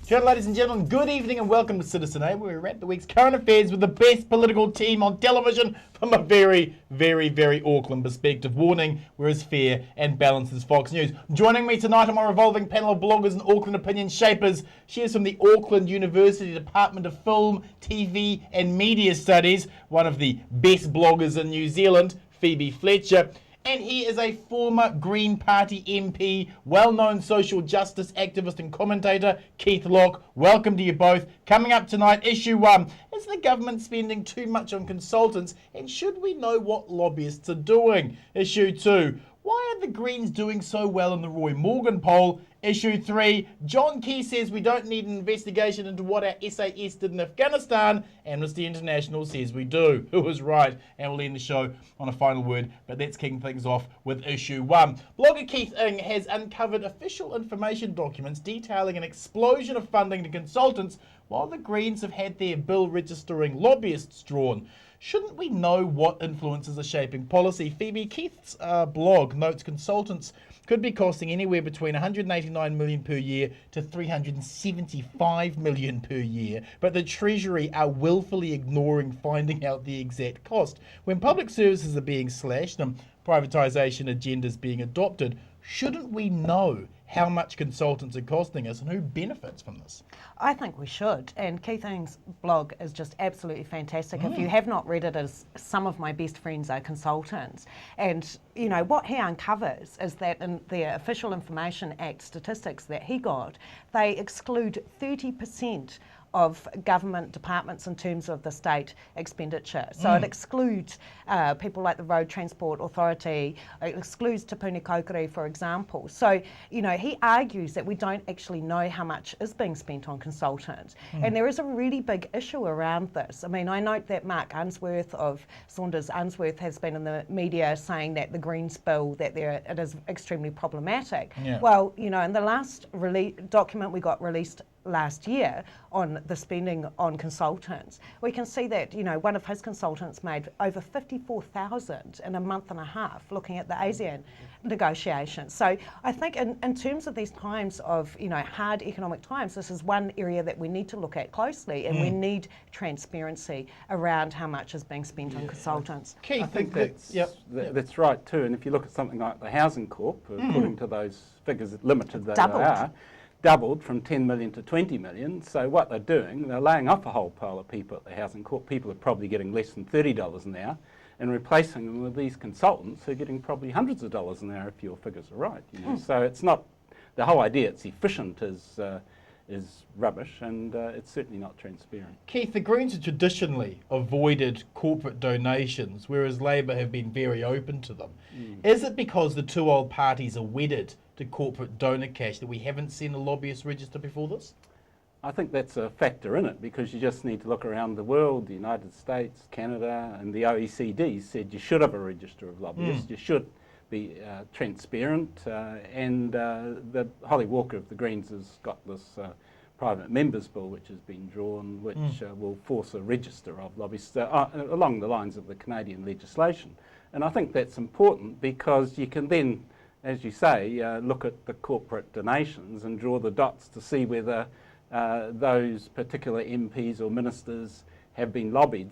Good, ladies and gentlemen, good evening and welcome to Citizen A, where we wrap the week's current affairs with the best political team on television from a very, very, very Auckland perspective. Warning, we're as fair and balanced as Fox News. Joining me tonight on my revolving panel of bloggers and Auckland opinion shapers, she is from the Auckland University Department of Film, TV and Media Studies, one of the best bloggers in New Zealand, Phoebe Fletcher. And he is a former Green Party MP, well-known social justice activist and commentator, Keith Locke. Welcome to you both. Coming up tonight, issue 1. Is the government spending too much on consultants? And should we know what lobbyists are doing? Issue 2. Why are the Greens doing so well in the Roy Morgan poll? Issue 3, John Key says we don't need an investigation into what our SAS did in Afghanistan. Amnesty International says we do. Who was right? And we'll end the show on a final word, but let's kick things off with issue 1. Blogger Keith Ng has uncovered official information documents detailing an explosion of funding to consultants while the Greens have had their bill registering lobbyists drawn. Shouldn't we know what influences are shaping policy? Phoebe, Keith's blog notes consultants could be costing anywhere between $189 million per year to $375 million per year, but the Treasury are willfully ignoring finding out the exact cost. When public services are being slashed and privatisation agendas being adopted, shouldn't we know how much consultants are costing us and who benefits from this? I think we should, and Keith Ng's blog is just absolutely fantastic. If you have not read it, as some of my best friends are consultants, and you know what he uncovers is that in the Official Information Act statistics that he got, they exclude 30% of government departments in terms of the state expenditure. So it excludes people like the Road Transport Authority, it excludes Te Puni Kōkiri, for example. So, you know, he argues that we don't actually know how much is being spent on consultants. And there is a really big issue around this. I mean, I note that Mark Unsworth of Saunders Unsworth has been in the media saying that the Greens bill, that it is extremely problematic. Yeah. Well, you know, in the last document we got released last year on the spending on consultants, we can see that, you know, one of his consultants made over 54,000 in a month and a half looking at the ASEAN negotiations. So I think in terms of these times of, you know, hard economic times, this is one area that we need to look at closely, and we need transparency around how much is being spent on consultants. Keith, I think that's right too. And if you look at something like the Housing Corp, according to those figures, limited though they are, doubled from 10 million to 20 million. So what they're doing, they're laying off a whole pile of people at the Housing Corp. People are probably getting less than $30 an hour, and replacing them with these consultants who are getting probably hundreds of dollars an hour if your figures are right. You know? So it's not, the whole idea it's efficient is rubbish, and it's certainly not transparent. Keith, the Greens have traditionally avoided corporate donations, whereas Labour have been very open to them. Is it because the two old parties are wedded to corporate donor cash that we haven't seen a lobbyist register before this? I think that's a factor in it, because you just need to look around the world. The United States, Canada and the OECD said you should have a register of lobbyists. You should be transparent, and the Holly Walker of the Greens has got this private members bill which has been drawn, which will force a register of lobbyists along the lines of the Canadian legislation. And I think that's important, because you can then, as you say, look at the corporate donations and draw the dots to see whether those particular MPs or ministers have been lobbied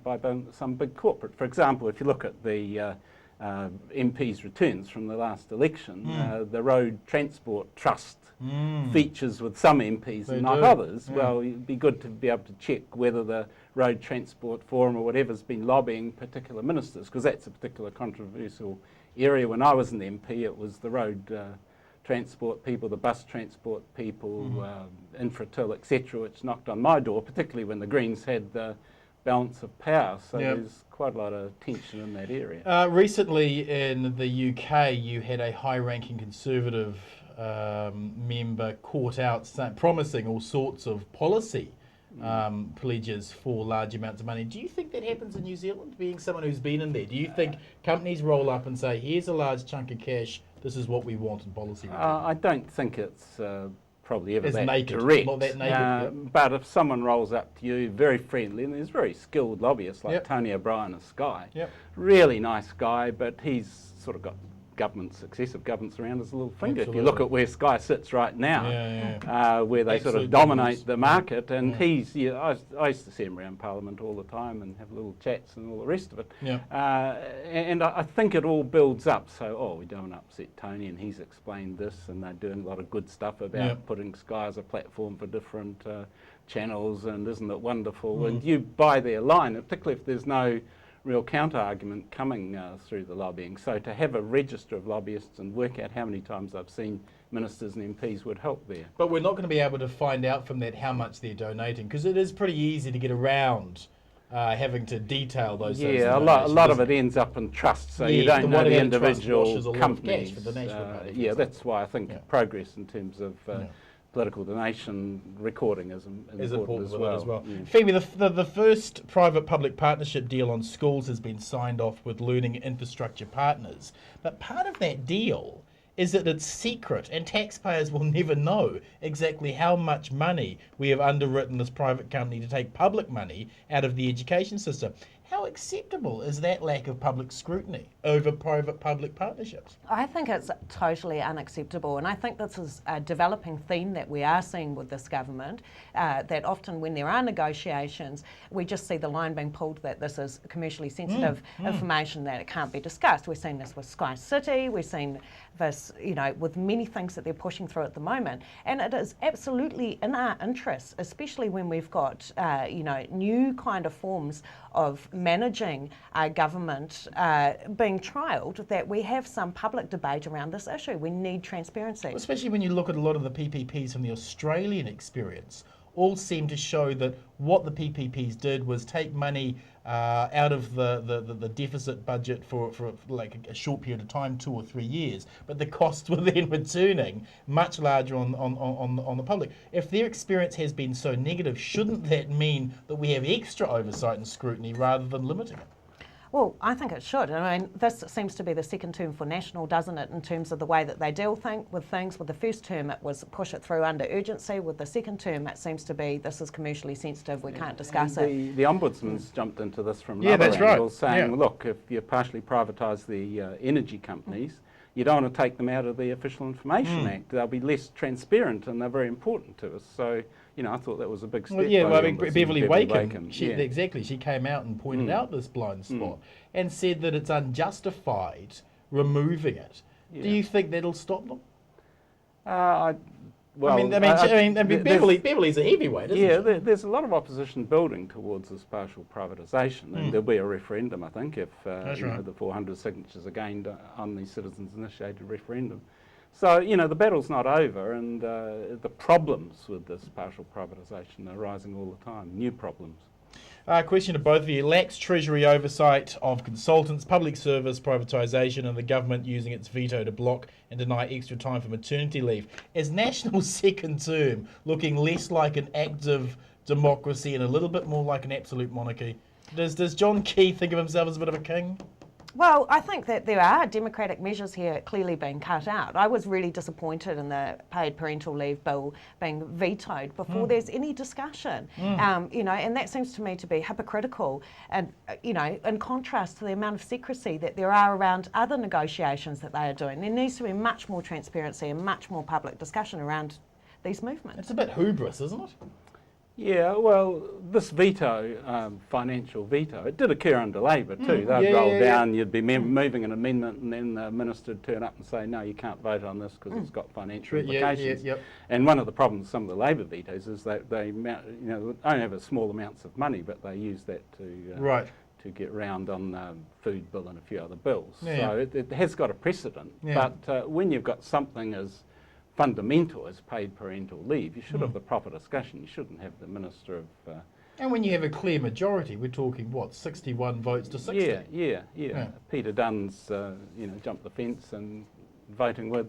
by some big corporate. For example, if you look at the MPs' returns from the last election, the Road Transport Trust features with some MPs and not others. Yeah. Well, it'd be good to be able to check whether the Road Transport Forum or whatever's been lobbying particular ministers, because that's a particular controversial area. When I was an MP, it was the road transport people, the bus transport people, Infratil, etc., which knocked on my door, particularly when the Greens had the balance of power. So there's quite a lot of tension in that area. Recently in the UK, you had a high-ranking Conservative member caught out promising all sorts of policy pledges for large amounts of money. Do you think that happens in New Zealand, being someone who's been in there? Do you think companies roll up and say, here's a large chunk of cash, this is what we want in policy? I don't think it's probably ever that naked. direct. Not that naked, but if someone rolls up to you very friendly, and there's very skilled lobbyists like Tony O'Brien of Sky, really nice guy, but he's sort of got successive governments around as a little finger. Absolutely. If you look at where Sky sits right now, where they sort Absolute of dominate dominance. the market, and I used to see him around Parliament all the time and have little chats and all the rest of it. Yeah. And I think it all builds up. So, we don't want to upset Tony, and he's explained this, and they're doing a lot of good stuff about putting Sky as a platform for different channels, and isn't it wonderful? And you buy their line, particularly if there's no real counter-argument coming through the lobbying. So to have a register of lobbyists and work out how many times I've seen ministers and MPs would help there. But we're not going to be able to find out from that how much they're donating, because it is pretty easy to get around having to detail those things. Yeah, a lot of it ends up in trust, so you don't know the individual companies. For the National Party, for yeah, example. that's why I think progress in terms of political donation recording is important as with well. it as well. Yeah. Phoebe, the first private-public partnership deal on schools has been signed off with Learning Infrastructure Partners. But part of that deal is that it's secret and taxpayers will never know exactly how much money we have underwritten this private company to take public money out of the education system. How acceptable is that lack of public scrutiny over private-public partnerships? I think it's totally unacceptable, and I think this is a developing theme that we are seeing with this government, that often when there are negotiations, we just see the line being pulled that this is commercially sensitive information, that it can't be discussed. We've seen this with Sky City, we've seen this, with many things that they're pushing through at the moment, and it is absolutely in our interest, especially when we've got, new kind of forms of managing our government being trialled, that we have some public debate around this issue. We need transparency. Especially when you look at a lot of the PPPs from the Australian experience, all seem to show that what the PPPs did was take money out of the deficit budget for like a short period of time, 2 or 3 years, but the costs were then returning much larger on the public. If their experience has been so negative, shouldn't that mean that we have extra oversight and scrutiny rather than limiting it? Well, I think it should. I mean, this seems to be the second term for National, doesn't it, in terms of the way that they deal with things. With the first term, it was push it through under urgency. With the second term, it seems to be this is commercially sensitive, we can't discuss it. The Ombudsman's jumped into this from Yeah, another that's right. angle, saying, Yeah. look, if you partially privatise the energy companies, you don't want to take them out of the Official Information Act. They'll be less transparent, and they're very important to us. So, I thought that was a big step. Well, yeah, by well, I the mean, Ombudsman, Beverly Wakem, yeah. exactly, she came out and pointed out this blind spot and said that it's unjustified removing it. Yeah. Do you think that'll stop them? Well, Beverly's a heavyweight, isn't she? there's a lot of opposition building towards this partial privatisation, and there'll be a referendum, I think, if the 400 signatures are gained on the citizens-initiated referendum. So, the battle's not over, and the problems with this partial privatisation are rising all the time, new problems. Question to both of you. Lax Treasury oversight of consultants, public service privatisation, and the government using its veto to block and deny extra time for maternity leave. Is National's second term looking less like an active democracy and a little bit more like an absolute monarchy? Does John Key think of himself as a bit of a king? Well, I think that there are democratic measures here clearly being cut out. I was really disappointed in the paid parental leave bill being vetoed before there's any discussion. And that seems to me to be hypocritical and, in contrast to the amount of secrecy that there are around other negotiations that they are doing. There needs to be much more transparency and much more public discussion around these movements. It's a bit hubris, isn't it? Yeah, well, this veto, financial veto, it did occur under Labor too. They'd roll down, you'd be moving an amendment, and then the minister would turn up and say, no, you can't vote on this because it's got financial implications. And one of the problems with some of the Labor vetoes is that they only have a small amounts of money, but they use that to get round on the food bill and a few other bills. So it has got a precedent. But when you've got something as fundamental as paid parental leave, you should have the proper discussion. You shouldn't have the Minister of... And when you have a clear majority, we're talking, 61 votes to 60? Yeah. Peter Dunn's, jumped the fence and voting with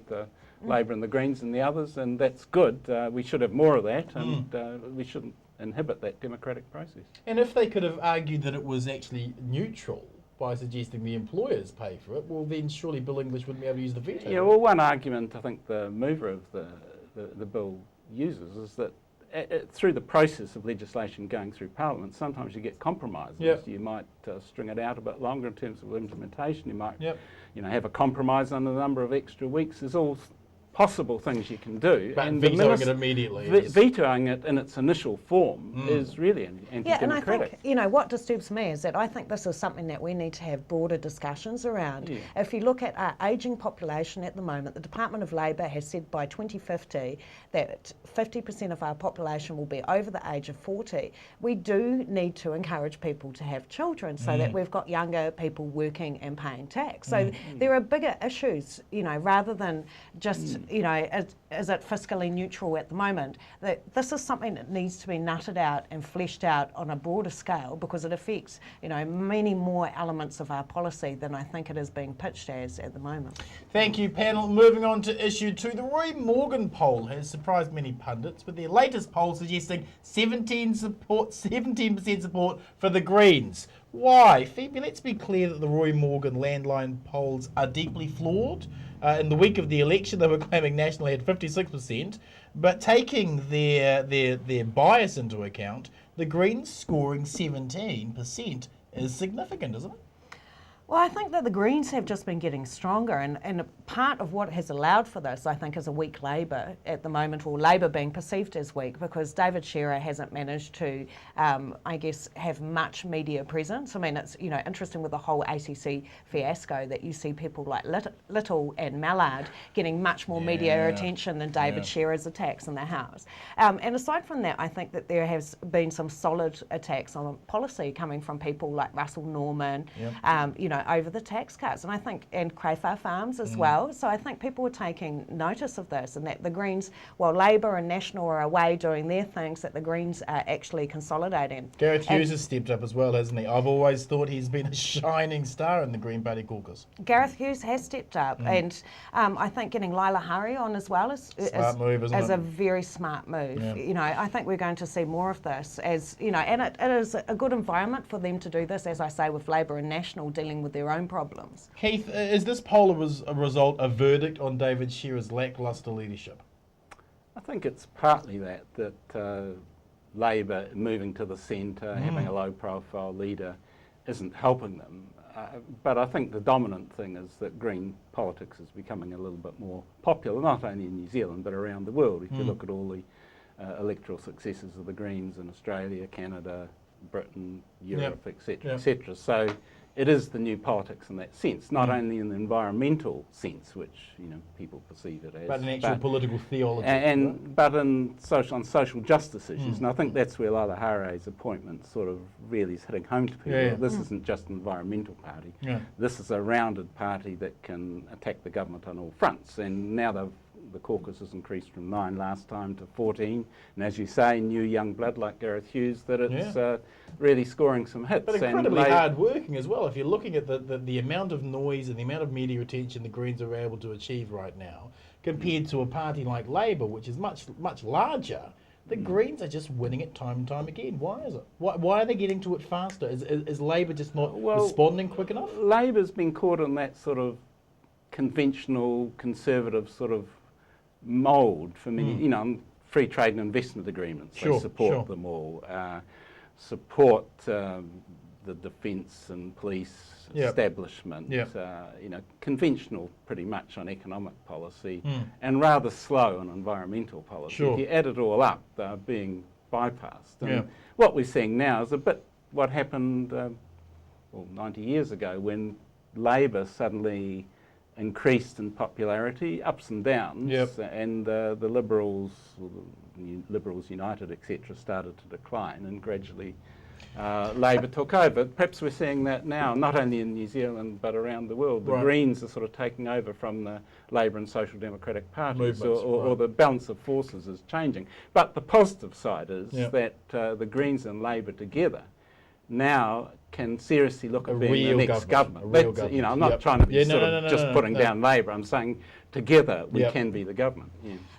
Labor and the Greens and the others, and that's good. We should have more of that, and we shouldn't inhibit that democratic process. And if they could have argued that it was actually neutral by suggesting the employers pay for it, well then surely Bill English wouldn't be able to use the veto. Yeah, well, one argument I think the mover of the bill uses is that through the process of legislation going through Parliament, sometimes you get compromises. Yep. You might string it out a bit longer in terms of implementation. You might, Yep. have a compromise on the number of extra weeks. There's all possible things you can do. But and vetoing it immediately is- vetoing it in its initial form is really anti-democratic. Yeah, and I think, what disturbs me is that I think this is something that we need to have broader discussions around. Yeah. If you look at our ageing population at the moment, the Department of Labour has said by 2050 that 50% of our population will be over the age of 40. We do need to encourage people to have children so that we've got younger people working and paying tax. So there are bigger issues, rather than just, is it fiscally neutral at the moment? That this is something that needs to be nutted out and fleshed out on a broader scale, because it affects, many more elements of our policy than I think it is being pitched as at the moment. Thank you, panel. Moving on to issue 2. The Roy Morgan poll has surprised many pundits, with their latest poll suggesting 17% support for the Greens. Why? Phoebe, let's be clear that the Roy Morgan landline polls are deeply flawed. In the week of the election, they were claiming nationally had 56%, but taking their bias into account, the Greens scoring 17% is significant, isn't it? Well, I think that the Greens have just been getting stronger, and part of what has allowed for this, I think, is a weak Labour at the moment, or Labour being perceived as weak, because David Shearer hasn't managed to, have much media presence. I mean, it's, interesting with the whole ACC fiasco that you see people like Little and Mallard getting much more media attention than David Shearer's attacks in the House. And aside from that, I think that there has been some solid attacks on policy coming from people like Russell Norman, over the tax cuts, and I think, and Crayfar Farms as well. So I think people are taking notice of this, and that the Greens, while Labour and National are away doing their things, that the Greens are actually consolidating. Gareth Hughes has stepped up as well, hasn't he? I've always thought he's been a shining star in the Green Party caucus. Gareth Hughes has stepped up, and I think getting Lila Hurry on as well is a very smart move. Yeah. I think we're going to see more of this, as and it is a good environment for them to do this, as I say, with Labour and National dealing with their own problems. Keith, is this poll a verdict on David Shearer's lacklustre leadership? I think it's partly that Labour moving to the centre, having a low-profile leader, isn't helping them. But I think the dominant thing is that Green politics is becoming a little bit more popular, not only in New Zealand but around the world. If you look at all the electoral successes of the Greens in Australia, Canada, Britain, Europe, etc., etc. So it is the new politics in that sense, not only in the environmental sense, which people perceive it as, but an actual political theology. But on social justice issues, and I think that's where Lila Hurry's appointment sort of really is hitting home to people. This isn't just an environmental party. This is a rounded party that can attack the government on all fronts, and now the caucus has increased from 9 last time to 14, and as you say, new young blood like Gareth Hughes, that it's really scoring some hits. But incredibly hard working as well. If you're looking at the amount of noise and the amount of media attention the Greens are able to achieve right now, compared to a party like Labour, which is much larger, the Greens are just winning it time and time again. Why is it? Why are they getting to it faster? Is Labour just not responding quick enough? Labour's been caught in that sort of conventional, conservative sort of mould for many, free trade and investment agreements. They support them all. Support the defence and police establishment. Conventional pretty much on economic policy, and rather slow on environmental policy. If you add it all up, they're being bypassed. And what we're seeing now is a bit what happened 90 years ago, when Labour suddenly increased in popularity, ups and downs, and the Liberals, Liberals United, etc., started to decline, and gradually Labour took over. Perhaps we're seeing that now, not only in New Zealand but around the world. The Greens are sort of taking over from the Labour and Social Democratic parties, or the balance of forces is changing. But the positive side is that the Greens and Labour together now can seriously look at being the next government. I'm not trying to be just putting down Labour. I'm saying together we can be the government.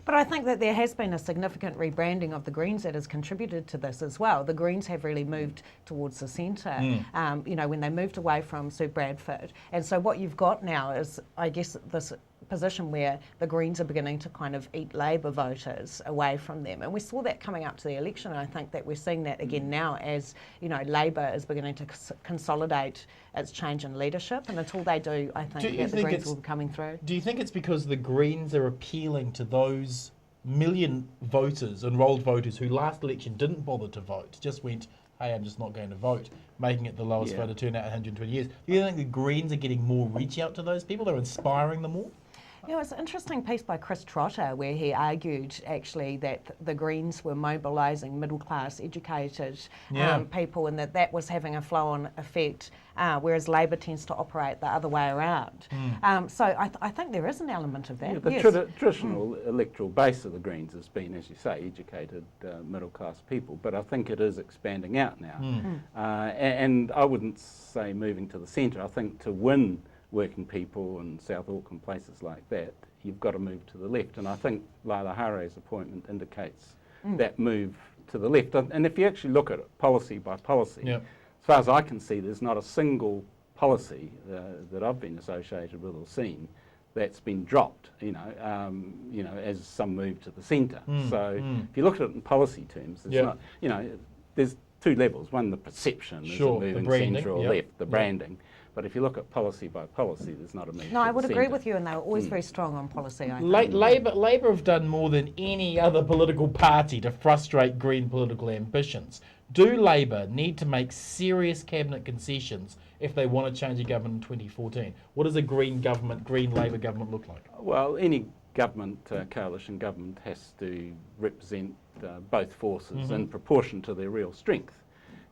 But I think that there has been a significant rebranding of the Greens that has contributed to this as well. The Greens have really moved towards the centre, when they moved away from Sue Bradford. And so what you've got now is, I guess, this position where the Greens are beginning to kind of eat Labor voters away from them. And we saw that coming up to the election, and I think that we're seeing that again now as, you know, Labor is beginning to consolidate its change in leadership. And until they do, I think that the Greens will be coming through. Do you think it's because the Greens are appealing to those million voters, enrolled voters, who last election didn't bother to vote, just went, hey, I'm just not going to vote, making it the lowest voter turnout in 120 years. Do you think the Greens are getting more reach out to those people? They're inspiring them more? You know, it's an interesting piece by Chris Trotter where he argued actually that the Greens were mobilising middle-class, educated people, and that was having a flow-on effect, whereas Labor tends to operate the other way around. So I think there is an element of that. Yeah, the traditional electoral base of the Greens has been, as you say, educated middle-class people, but I think it is expanding out now. And I wouldn't say moving to the centre. I think to win working people in South Auckland, places like that, you've got to move to the left. And I think Laila Hare's appointment indicates that move to the left. And if you actually look at it policy by policy, as far as I can see, there's not a single policy that I've been associated with or seen that's been dropped, as some move to the centre. So if you look at it in policy terms, there's not, there's two levels. One, the perception is moving centre or left, the branding. But if you look at policy by policy, there's not a move. No, I would agree with you, and they were always very strong on policy, I think. Labor have done more than any other political party to frustrate Green political ambitions. Do Labor need to make serious cabinet concessions if they want to change a government in 2014? What does a Green Labor government look like? Well, any government, coalition government, has to represent both forces in proportion to their real strength.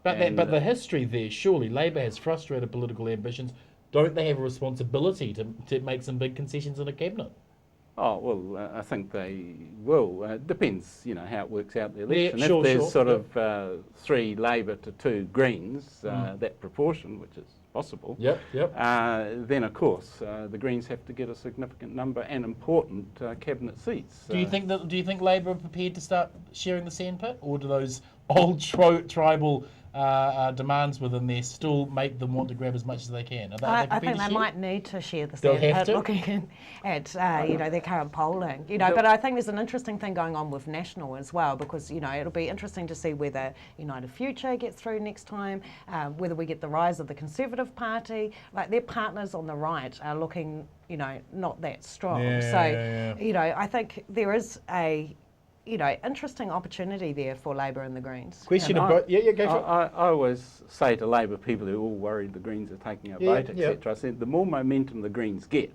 But the history there, surely Labor has frustrated political ambitions. Don't they have a responsibility to make some big concessions in a cabinet? Oh, well, I think they will. It depends, how it works out the election. If there's sort of 3 Labor to 2 Greens, that proportion, which is possible, then of course the Greens have to get a significant number and important cabinet seats. Do you think Labor are prepared to start sharing the sandpit, or do those old tribal demands within there still make them want to grab as much as they can? I think they might need to share the sandpit, looking at their current polling. But I think there's an interesting thing going on with National as well, because it'll be interesting to see whether United Future gets through next time, whether we get the rise of the Conservative Party. Like, their partners on the right are looking, not that strong. I think there is a interesting opportunity there for Labor and the Greens. Go for it. I always say to Labor people who are all worried the Greens are taking a vote, etc., I said the more momentum the Greens get,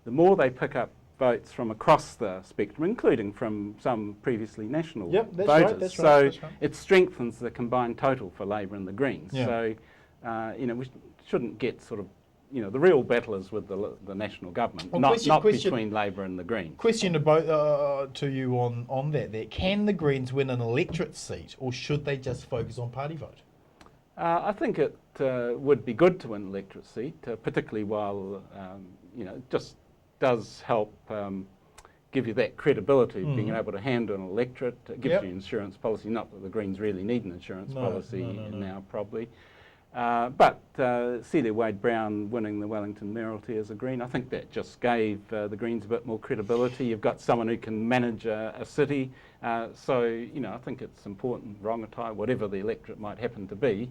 the more they pick up votes from across the spectrum, including from some previously National voters. So it strengthens the combined total for Labor and the Greens. So, we shouldn't get sort of the real battle is with the national government, not between Labor and the Greens. Question to you on that. Can the Greens win an electorate seat, or should they just focus on party vote? I think it would be good to win an electorate seat, particularly while it just does help give you that credibility of being able to handle an electorate. It gives you insurance policy. Not that the Greens really need an insurance policy now, probably. But Celia Wade-Brown winning the Wellington Mayoralty as a Green, I think that just gave the Greens a bit more credibility. You've got someone who can manage a city. I think it's important, Rongotai, whatever the electorate might happen to be,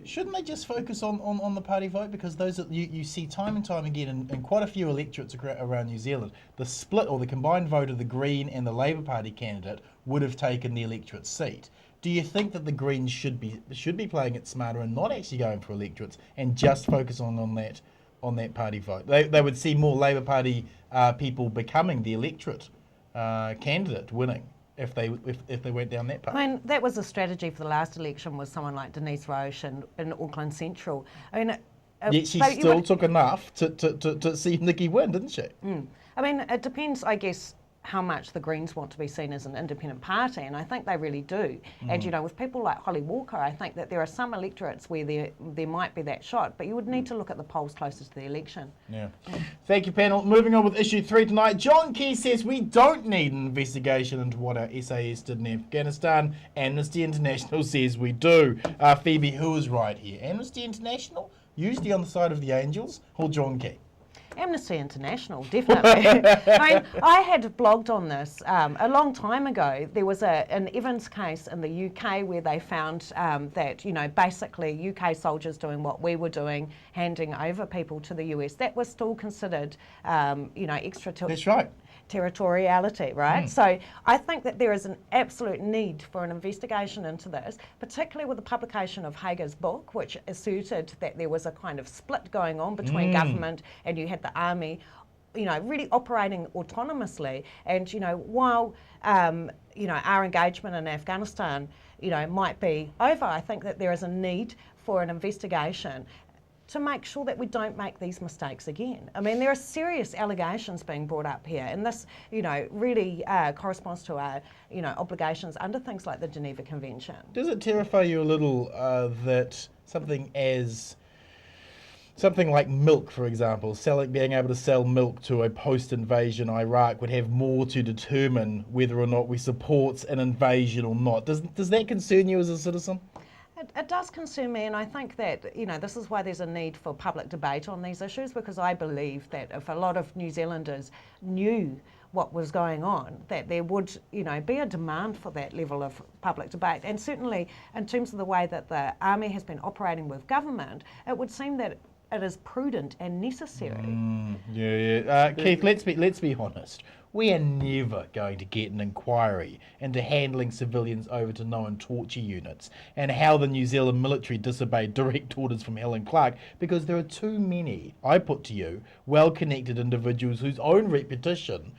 Shouldn't they just focus on the party vote? Because those you see time and time again in quite a few electorates around New Zealand, the split or the combined vote of the Green and the Labor Party candidate would have taken the electorate seat. Do you think that the Greens should be playing it smarter and not actually going for electorates and just focus on that party vote? They would see more Labor Party people becoming the electorate candidate winning if they went down that path. I mean, that was a strategy for the last election with someone like Denise Roche in Auckland Central. I mean, yet she still took enough to see Nikki win, didn't she? I mean, it depends, I guess, how much the Greens want to be seen as an independent party, and I think they really do. And with people like Holly Walker, I think that there are some electorates where there might be that shot, but you would need to look at the polls closest to the election. Thank you, panel. Moving on with issue 3 tonight. John Key says we don't need an investigation into what our SAS did in Afghanistan. Amnesty International says we do. Phoebe, who is right here? Amnesty International, usually on the side of the angels, or John Key? Amnesty International, definitely. I mean, I had blogged on this a long time ago. There was an Evans case in the UK where they found that, basically UK soldiers doing what we were doing, handing over people to the US, that was still considered, That's right. territoriality, right? So I think that there is an absolute need for an investigation into this, particularly with the publication of Hager's book, which asserted that there was a kind of split going on between government and you had the army, really operating autonomously. And, while, our engagement in Afghanistan, might be over, I think that there is a need for an investigation to make sure that we don't make these mistakes again. I mean, there are serious allegations being brought up here, and this, really corresponds to our, obligations under things like the Geneva Convention. Does it terrify you a little that something like milk, for example, being able to sell milk to a post-invasion Iraq would have more to determine whether or not we support an invasion or not? Does that concern you as a citizen? It does concern me, and I think that, this is why there's a need for public debate on these issues, because I believe that if a lot of New Zealanders knew what was going on, that there would, be a demand for that level of public debate. And certainly in terms of the way that the army has been operating with government, it would seem that it is prudent and necessary. Keith, let's be honest. We are never going to get an inquiry into handling civilians over to known torture units and how the New Zealand military disobeyed direct orders from Helen Clark, because there are too many, I put to you, well-connected individuals whose own reputation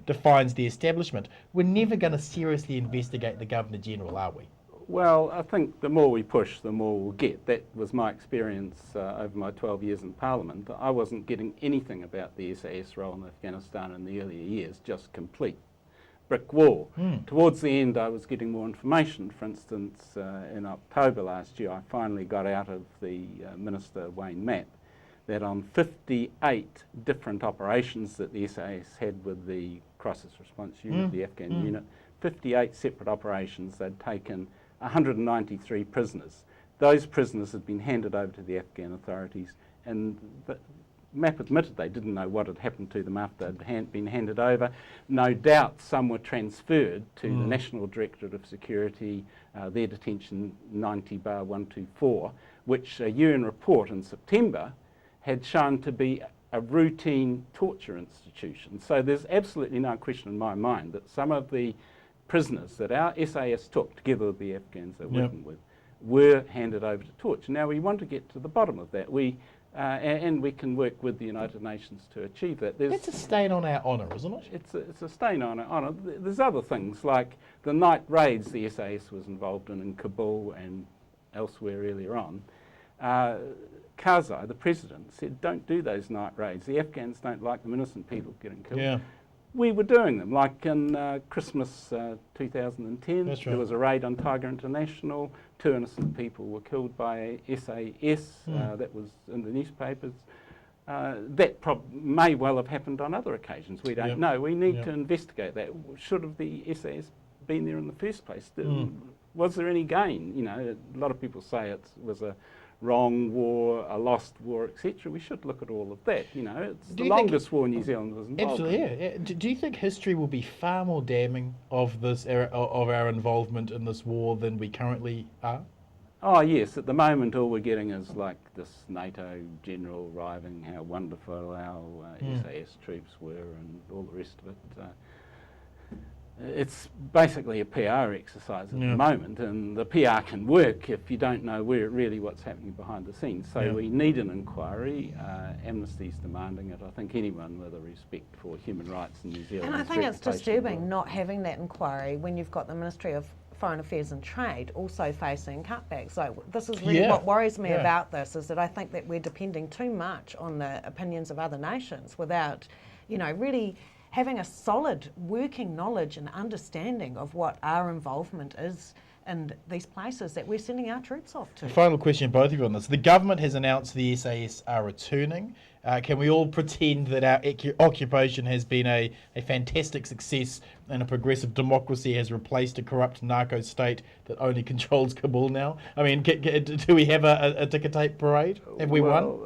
defines the establishment. We're never going to seriously investigate the Governor-General, are we? Well, I think the more we push, the more we'll get. That was my experience over my 12 years in Parliament. I wasn't getting anything about the SAS role in Afghanistan in the earlier years, just complete brick wall. Towards the end, I was getting more information. For instance, in October last year, I finally got out of the Minister Wayne Matt that on 58 different operations that the SAS had with the Crisis Response Unit, the Afghan unit, 58 separate operations, they'd taken 193 prisoners. Those prisoners had been handed over to the Afghan authorities, and the MAP admitted they didn't know what had happened to them after they'd been handed over. No doubt some were transferred to the National Directorate of Security, their detention 90/124, which a UN report in September had shown to be a routine torture institution. So there's absolutely no question in my mind that some of the prisoners that our SAS took, together with the Afghans they're working with, were handed over to torture. Now, we want to get to the bottom of that. And we can work with the United Nations to achieve that. It's a stain on our honour, isn't it? It's a stain on our honour. There's other things, like the night raids the SAS was involved in Kabul and elsewhere earlier on. Karzai, the president, said, don't do those night raids. The Afghans don't like them innocent people getting killed. Yeah. We were doing them, like in Christmas 2010. That's right. There was a raid on Tiger International. 2 innocent people were killed by SAS. That was in the newspapers. That may well have happened on other occasions. We don't know. We need to investigate that. Should have the SAS been there in the first place? Was there any gain? A lot of people say it was a wrong war, a lost war, etc. We should look at all of that. It's the longest war New Zealand was involved in. Absolutely, yeah. Do you think history will be far more damning of this era, of our involvement in this war than we currently are? Oh yes, at the moment all we're getting is like this NATO general arriving, how wonderful our SAS troops were and all the rest of it. It's basically a PR exercise at the moment, and the PR can work if you don't know really what's happening behind the scenes. So we need an inquiry. Amnesty's demanding it. I think anyone with a respect for human rights in New Zealand. And I think it's disturbing not having that inquiry when you've got the Ministry of Foreign Affairs and Trade also facing cutbacks. So this is really what worries me about this, is that I think that we're depending too much on the opinions of other nations without, really having a solid working knowledge and understanding of what our involvement is in these places that we're sending our troops off to. Final question, both of you on this. The government has announced the SAS are returning. Can we all pretend that our occupation has been a fantastic success and a progressive democracy has replaced a corrupt narco state that only controls Kabul now? I mean, do we have a ticker tape parade? Have we won?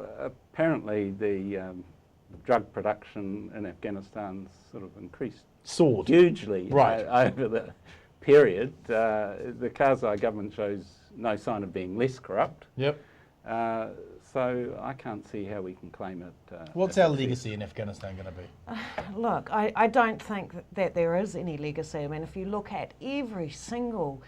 apparently the drug production in Afghanistan's sort of increased Soared. hugely Right. over the period. The Karzai government shows no sign of being less corrupt. Yep. So I can't see how we can claim it. What's a our success. legacy in Afghanistan going to be? Look, I don't think that there is any legacy. I mean, if you look at every single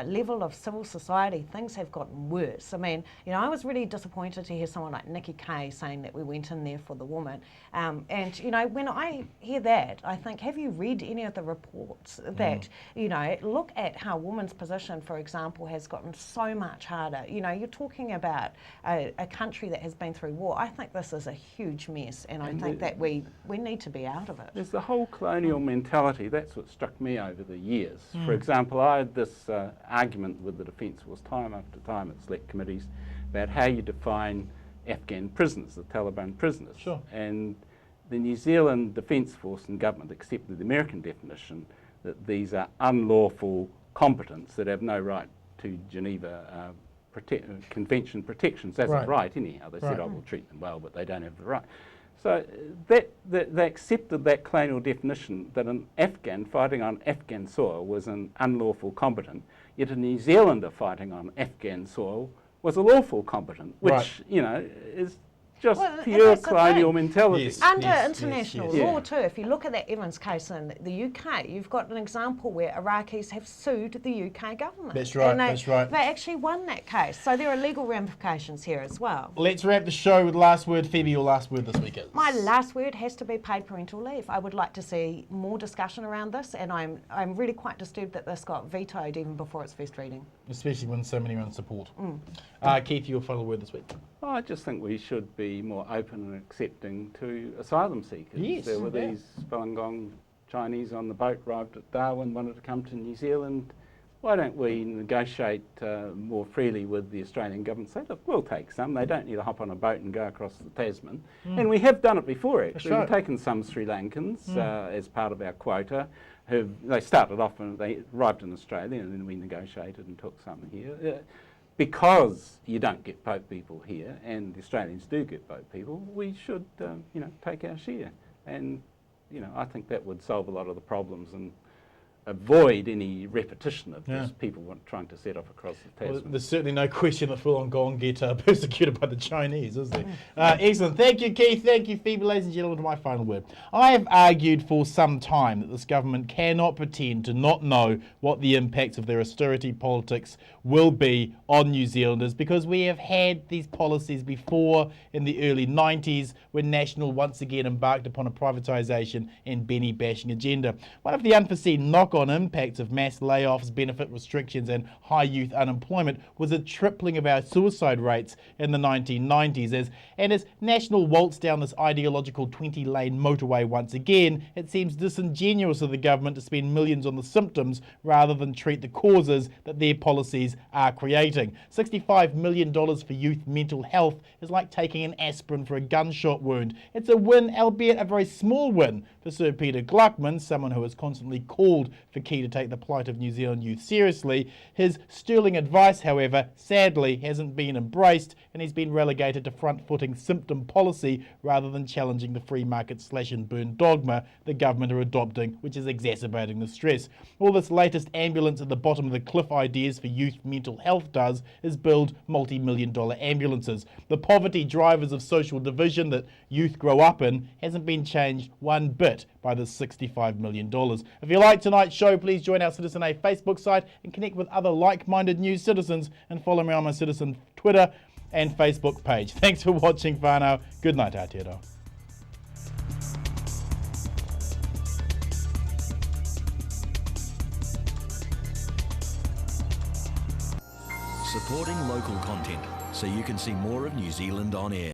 level of civil society, things have gotten worse. I mean, you know, I was really disappointed to hear someone like Nikki Kay saying that we went in there for the woman. And, you know, when I hear that, I think, have you read any of the reports that, you know, look at how women's position, for example, has gotten so much harder. You know, you're talking about a country that has been through war. I think this is a huge mess, and I think that we need to be out of it. There's the whole colonial mentality. That's what struck me over the years. For example, I had this argument with the Defence Force time after time at select committees about how you define Afghan prisoners, the Taliban prisoners. Sure. And the New Zealand Defence Force and government accepted the American definition that these are unlawful combatants that have no right to Geneva Convention protections as Right. a right anyhow. They said, Right. oh, we'll treat them well, but they don't have the right. So they accepted that colonial definition that an Afghan fighting on Afghan soil was an unlawful combatant, yet a New Zealander fighting on Afghan soil was a lawful combatant, which, Right. you know, is just Well, and pure that's the colonial thing. mentality. Yes. Under yes, international yes. law Yeah. too, if you look at that Evans case in the UK, you've got an example where Iraqis have sued the UK government. That's right, And they, that's right. They actually won that case. So there are legal ramifications here as well. Let's wrap the show with last word. Phoebe, your last word this week is? My last word has to be paid parental leave. I would like to see more discussion around this, and I'm really quite disturbed that this got vetoed even before its first reading. Especially when so many are in support. Keith, your final word this week. I just think we should be more open and accepting to asylum seekers. Yes, There were yeah. these Falun Gong Chinese on the boat, arrived at Darwin, wanted to come to New Zealand. Why don't we negotiate more freely with the Australian government? Say, look, we'll take some. They don't need to hop on a boat and go across the Tasman. And we have done it before, actually. right. We've taken some Sri Lankans as part of our quota. They started off and they arrived in Australia, and then we negotiated and took some here. Because you don't get boat people here, and the Australians do get boat people, we should, you know, take our share. And, you know, I think that would solve a lot of the problems and avoid any repetition of Yeah. this people trying to set off across the Well, Tasman. there's certainly no question that Falun Gong get persecuted by the Chinese, is there? Excellent. Thank you, Keith. Thank you, Phoebe. Ladies and gentlemen, to my final word. I have argued for some time that this government cannot pretend to not know what the impacts of their austerity politics will be on New Zealanders, because we have had these policies before in the early 90s when National once again embarked upon a privatisation and Benny bashing agenda. One of the unforeseen knock-on impacts of mass layoffs, benefit restrictions and high youth unemployment was a tripling of our suicide rates in the 1990s. As National waltzed down this ideological 20-lane motorway once again, it seems disingenuous of the government to spend millions on the symptoms rather than treat the causes that their policies are creating. $65 million for youth mental health is like taking an aspirin for a gunshot wound. It's a win, albeit a very small win, for Sir Peter Gluckman, someone who has constantly called for Key to take the plight of New Zealand youth seriously. His sterling advice, however, sadly hasn't been embraced, and he's been relegated to front-footing symptom policy rather than challenging the free market slash and burn dogma the government are adopting, which is exacerbating the stress. All this latest ambulance at the bottom of the cliff ideas for youth mental health does is build multi-million-dollar ambulances. The poverty drivers of social division that youth grow up in hasn't been changed one bit by this $65 million. If you like tonight's show, please join our Citizen A Facebook site and connect with other like-minded new citizens, and follow me on my Citizen Twitter and Facebook page. Thanks for watching, whānau. Good night, Aotearoa. Supporting local content so you can see more of New Zealand on air.